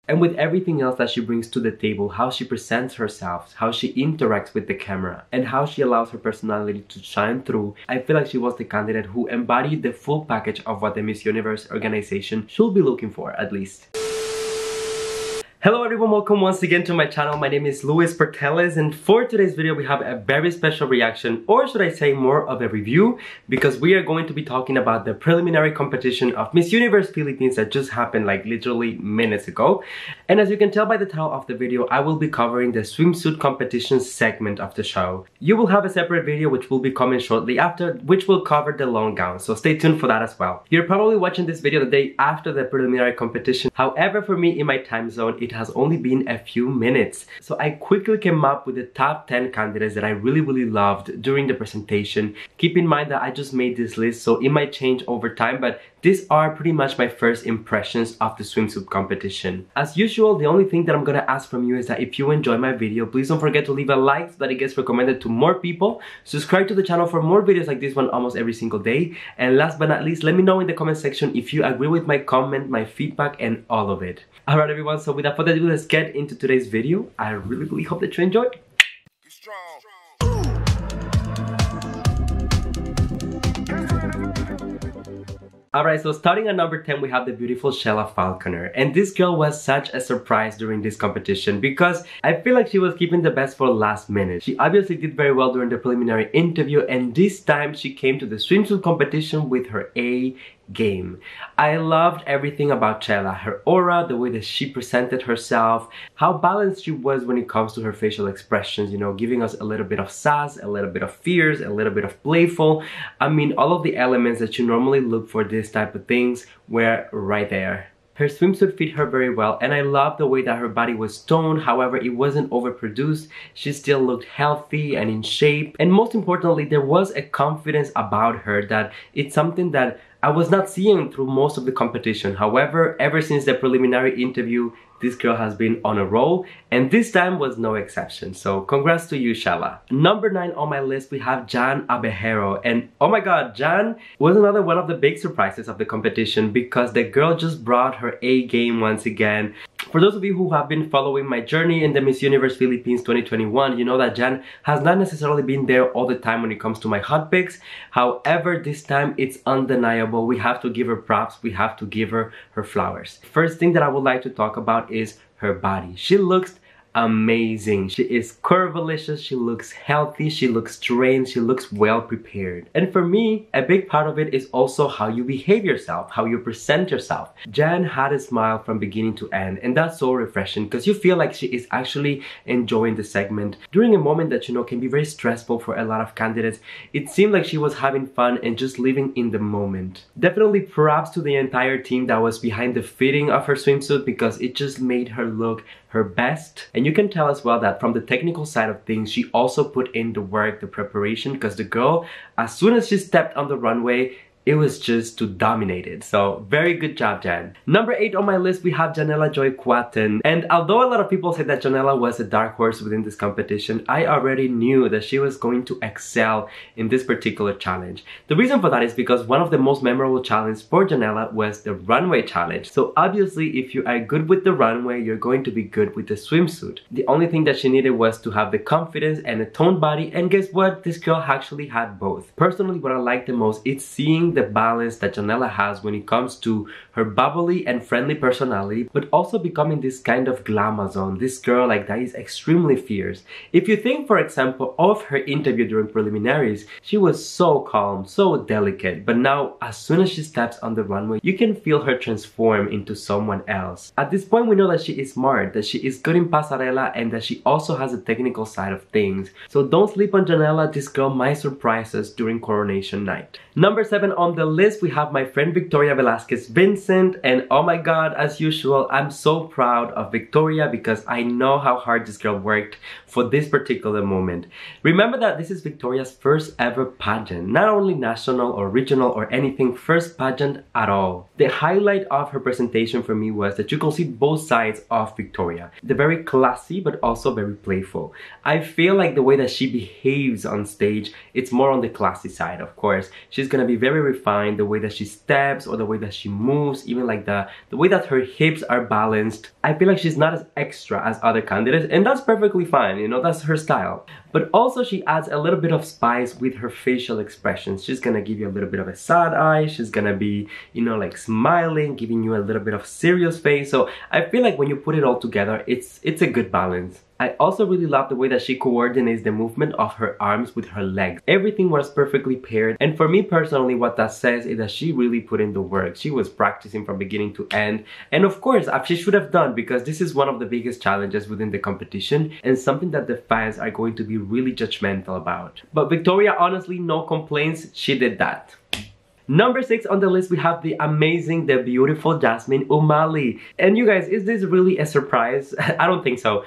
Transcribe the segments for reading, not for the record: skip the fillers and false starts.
And with everything else that she brings to the table, how she presents herself, how she interacts with the camera, and how she allows her personality to shine through, I feel like she was the candidate who embodied the full package of what the Miss Universe organization should be looking for, at least. Hello everyone, welcome once again to my channel. My name is Luis Portelles, and for today's video we have a very special reaction, or should I say more of a review, because we are going to be talking about the preliminary competition of Miss Universe Philippines that just happened like literally minutes ago. And as you can tell by the title of the video, I will be covering the swimsuit competition segment of the show. You will have a separate video which will be coming shortly after, which will cover the long gown, so stay tuned for that as well. You're probably watching this video the day after the preliminary competition. However, for me in my time zone, it has only been a few minutes. So I quickly came up with the top 10 candidates that I really loved during the presentation. Keep in mind that I just made this list, so it might change over time, but these are pretty much my first impressions of the swimsuit competition. As usual, the only thing that I'm gonna ask from you is that if you enjoy my video, please don't forget to leave a like so that it gets recommended to more people. Subscribe to the channel for more videos like this one almost every single day. And last but not least, let me know in the comment section if you agree with my comment, my feedback, and all of it. Alright everyone, so without further ado, let's get into today's video. I really hope that you enjoy. Alright, so starting at number 10, we have the beautiful Shella Falconer. And this girl was such a surprise during this competition because I feel like she was keeping the best for last minute. She obviously did very well during the preliminary interview, and this time she came to the swimsuit competition with her A game. I loved everything about Shella, her aura, the way that she presented herself, how balanced she was when it comes to her facial expressions, you know, giving us a little bit of sass, a little bit of fierce, a little bit of playful. I mean, all of the elements that you normally look for this type of things were right there. Her swimsuit fit her very well, and I love the way that her body was toned. However, it wasn't overproduced. She still looked healthy and in shape, and most importantly, there was a confidence about her that it's something that I was not seeing through most of the competition. However, ever since the preliminary interview, this girl has been on a roll, and this time was no exception. So congrats to you, Shella. Number 9 on my list, we have Jan Abejero. And oh my god, Jan was another one of the big surprises of the competition because the girl just brought her A game once again. For those of you who have been following my journey in the Miss Universe Philippines 2021, you know that Jan has not necessarily been there all the time when it comes to my hot picks. However, this time it's undeniable. We have to give her props. We have to give her her flowers. First thing that I would like to talk about is her body. She looks amazing. She is curvilicious, she looks healthy, she looks trained, she looks well prepared. And for me, a big part of it is also how you behave yourself, how you present yourself. Jan had a smile from beginning to end, and that's so refreshing because you feel like she is actually enjoying the segment. During a moment that, you know, can be very stressful for a lot of candidates, it seemed like she was having fun and just living in the moment. Definitely props to the entire team that was behind the fitting of her swimsuit because it just made her look her best. And you can tell as well that from the technical side of things, she also put in the work, the preparation, because the girl, as soon as she stepped on the runway, it was just to dominate it. So very good job, Jan. Number 8 on my list, we have Janella Joy Quatan. And although a lot of people say that Janella was a dark horse within this competition, I already knew that she was going to excel in this particular challenge. The reason for that is because one of the most memorable challenges for Janella was the runway challenge. So obviously, if you are good with the runway, you're going to be good with the swimsuit. The only thing that she needed was to have the confidence and a toned body, and guess what? This girl actually had both. Personally, what I like the most is seeing the balance that Janella has when it comes to her bubbly and friendly personality, but also becoming this kind of glamazon, this girl like that is extremely fierce. If you think, for example, of her interview during preliminaries, she was so calm, so delicate, but now as soon as she steps on the runway, you can feel her transform into someone else. At this point, we know that she is smart, that she is good in pasarela, and that she also has a technical side of things. So don't sleep on Janella. This girl might surprise us during coronation night. Number 7 on the list, we have my friend Victoria Velasquez Vincent, and oh my god, as usual, I'm so proud of Victoria because I know how hard this girl worked for this particular moment. Remember that this is Victoria's first ever pageant, not only national or regional or anything, first pageant at all. The highlight of her presentation for me was that you can see both sides of Victoria. They're very classy but also very playful. I feel like the way that she behaves on stage, it's more on the classy side, of course. She's gonna be very very fine. The way that she steps or the way that she moves, even like the way that her hips are balanced. I feel like she's not as extra as other candidates, and that's perfectly fine, you know, that's her style. But also she adds a little bit of spice with her facial expressions. She's gonna give you a little bit of a sad eye, she's gonna be, you know, like smiling, giving you a little bit of serious face. So I feel like when you put it all together, it's a good balance. I also really love the way that she coordinates the movement of her arms with her legs. Everything was perfectly paired, and for me personally, what that says is that she really put in the work. She was practicing from beginning to end, and of course, as she should have done, because this is one of the biggest challenges within the competition and something that the fans are going to be really judgmental about. But Victoria, honestly, no complaints, she did that. Number 6 on the list, we have the amazing, the beautiful Jasmine Umali. And you guys, is this really a surprise? I don't think so.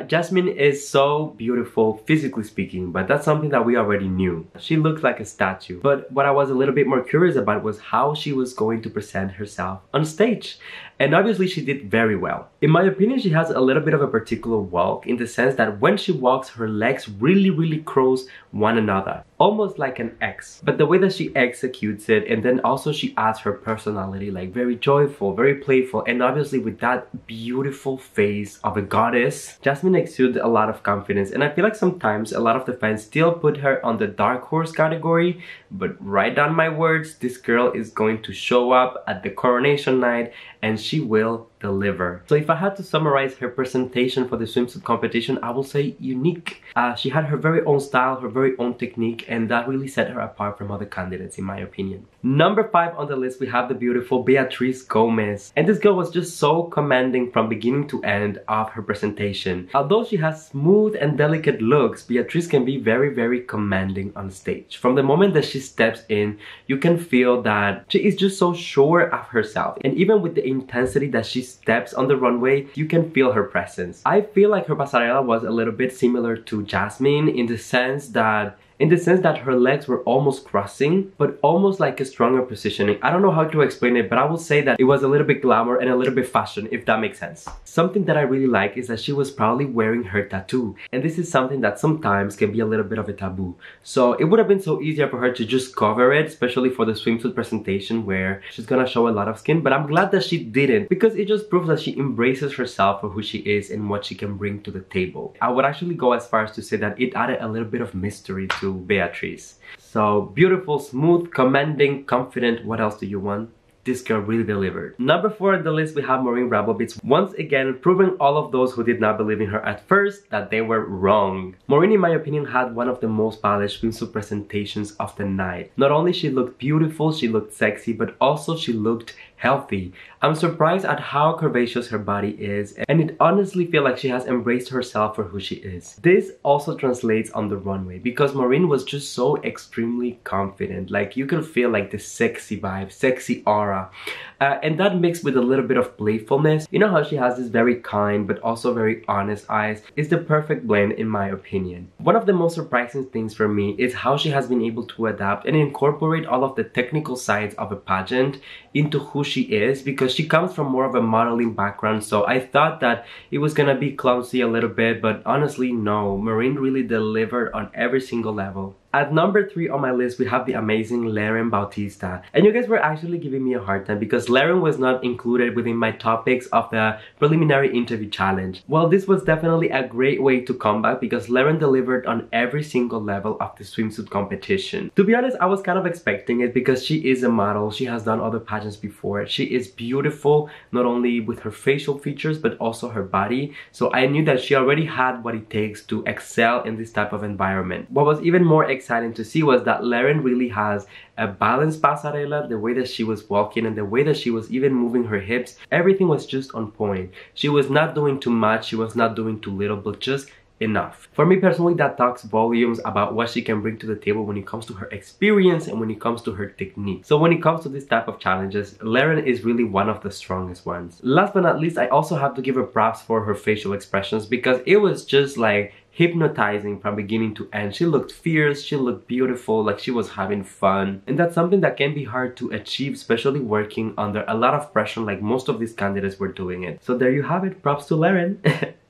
Jasmine is so beautiful, physically speaking, but that's something that we already knew. She looks like a statue. But what I was a little bit more curious about was how she was going to present herself on stage. And obviously she did very well. In my opinion, she has a little bit of a particular walk in the sense that when she walks, her legs really cross one another, almost like an X. But the way that she executes it, and then also she adds her personality, like very joyful, very playful, and obviously with that beautiful face of a goddess, Jasmine exudes a lot of confidence. And I feel like sometimes a lot of the fans still put her on the dark horse category, but write down my words, this girl is going to show up at the coronation night and she will deliver. So if I had to summarize her presentation for the swimsuit competition, I will say unique. She had her very own style, her very own technique, and that really set her apart from other candidates in my opinion. Number 5 on the list, we have the beautiful Beatrice Gomez. And this girl was just so commanding from beginning to end of her presentation. Although she has smooth and delicate looks, Beatrice can be very commanding on stage. From the moment that she steps in, you can feel that she is just so sure of herself. And even with the intensity that she steps on the runway, you can feel her presence. I feel like her pasarela was a little bit similar to Jasmine in the sense that her legs were almost crossing, but almost like a stronger positioning. I don't know how to explain it, but I will say that it was a little bit glamour and a little bit fashion, if that makes sense. Something that I really like is that she was proudly wearing her tattoo. And this is something that sometimes can be a little bit of a taboo. So it would have been so easier for her to just cover it, especially for the swimsuit presentation where she's gonna show a lot of skin. But I'm glad that she didn't, because it just proves that she embraces herself for who she is and what she can bring to the table. I would actually go as far as to say that it added a little bit of mystery to Beatrice. So beautiful, smooth, commanding, confident. What else do you want? This girl really delivered. Number 4 on the list, we have Maureen Brabovitz, once again proving all of those who did not believe in her at first that they were wrong. Maureen, in my opinion, had one of the most polished swimsuit presentations of the night. Not only she looked beautiful, she looked sexy, but also she looked healthy. I'm surprised at how curvaceous her body is, and it honestly feels like she has embraced herself for who she is. This also translates on the runway because Maureen was just so extremely confident. Like you can feel like the sexy vibe, sexy aura. And that mixed with a little bit of playfulness. You know how she has this very kind but also very honest eyes? It's the perfect blend in my opinion. One of the most surprising things for me is how she has been able to adapt and incorporate all of the technical sides of a pageant into who she is, because she comes from more of a modeling background. So I thought that it was gonna be clumsy a little bit, but honestly no, Maureen really delivered on every single level. At number 3 on my list, we have the amazing Loren Bautista. And you guys were actually giving me a hard time because Loren was not included within my topics of the preliminary interview challenge. Well, this was definitely a great way to come back because Loren delivered on every single level of the swimsuit competition. To be honest, I was kind of expecting it because she is a model. She has done other pageants before. She is beautiful, not only with her facial features, but also her body. So I knew that she already had what it takes to excel in this type of environment. What was even more exciting to see was that Loren really has a balanced pasarela. The way that she was walking and the way that she was even moving her hips, everything was just on point. She was not doing too much, she was not doing too little, but just enough. For me personally, that talks volumes about what she can bring to the table when it comes to her experience and when it comes to her technique. So when it comes to this type of challenges, Loren is really one of the strongest ones. Last but not least, I also have to give her props for her facial expressions because it was just like hypnotizing from beginning to end. She looked fierce, she looked beautiful, like she was having fun. And that's something that can be hard to achieve, especially working under a lot of pressure like most of these candidates were doing it. So there you have it, props to Loren.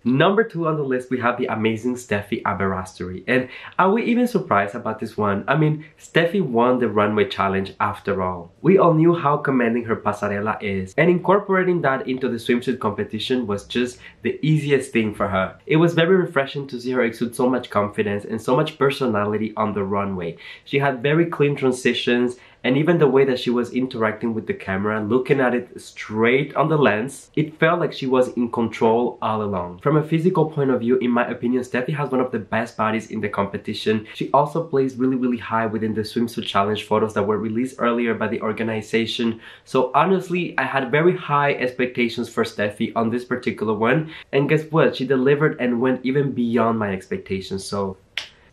Number 2 on the list, we have the amazing Steffi Abbarastery. And are we even surprised about this one? I mean, Steffi won the runway challenge after all. We all knew how commanding her pasarela is, and incorporating that into the swimsuit competition was just the easiest thing for her. It was very refreshing to see her exude so much confidence and so much personality on the runway. She had very clean transitions, and even the way that she was interacting with the camera, looking at it straight on the lens, it felt like she was in control all along. From a physical point of view, in my opinion, Steffi has one of the best bodies in the competition. She also placed really high within the swimsuit challenge photos that were released earlier by the organization. So honestly, I had very high expectations for Steffi on this particular one. And guess what? She delivered and went even beyond my expectations. So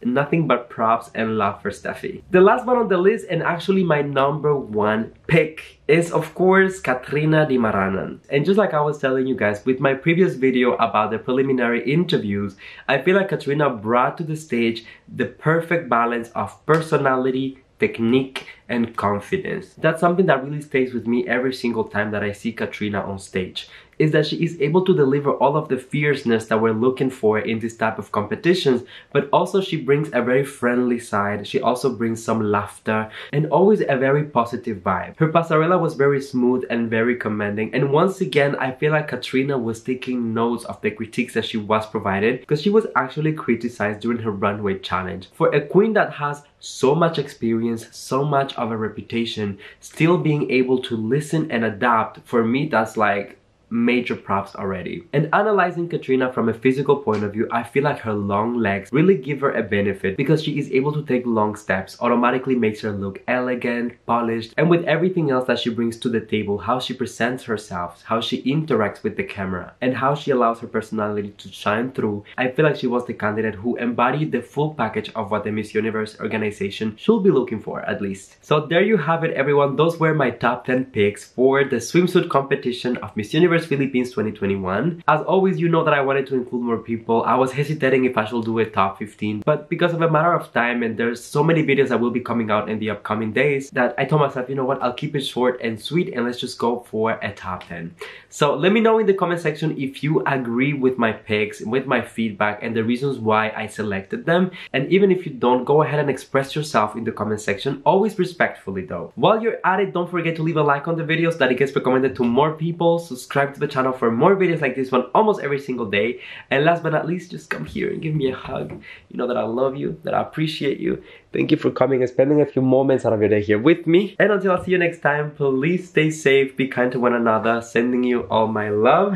nothing but props and love for Steffi. The last one on the list, and actually my number 1 pick, is of course Katrina Dimaranan. And just like I was telling you guys with my previous video about the preliminary interviews, I feel like Katrina brought to the stage the perfect balance of personality, technique, and confidence. That's something that really stays with me every single time that I see Katrina on stage, is that she is able to deliver all of the fierceness that we're looking for in this type of competitions, but also she brings a very friendly side. She also brings some laughter and always a very positive vibe. Her pasarela was very smooth and very commanding, and once again I feel like Katrina was taking notes of the critiques that she was provided, because she was actually criticized during her runway challenge. For a queen that has so much experience, so much of a reputation, still being able to listen and adapt, for me that's like major props already. And analyzing Katrina from a physical point of view, I feel like her long legs really give her a benefit, because she is able to take long steps, automatically makes her look elegant, polished, and with everything else that she brings to the table, how she presents herself, how she interacts with the camera, and how she allows her personality to shine through, I feel like she was the candidate who embodied the full package of what the Miss Universe organization should be looking for, at least. So there you have it, everyone. Those were my top 10 picks for the swimsuit competition of Miss Universe Philippines 2021. As always, you know that I wanted to include more people. I was hesitating if I should do a top 15, but because of a matter of time and there's so many videos that will be coming out in the upcoming days, that I told myself, you know what, I'll keep it short and sweet and let's just go for a top 10. So let me know in the comment section if you agree with my picks, with my feedback, and the reasons why I selected them. And even if you don't, go ahead and express yourself in the comment section, always respectfully though. While you're at it, don't forget to leave a like on the videos, that it gets recommended to more people. Subscribe to the channel for more videos like this one almost every single day. And last but not least, just come here and give me a hug. You know that I love you, that I appreciate you. Thank you for coming and spending a few moments out of your day here with me. And until I see you next time, please stay safe, be kind to one another, sending you all my love,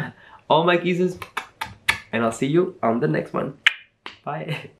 all my kisses, and I'll see you on the next one. Bye.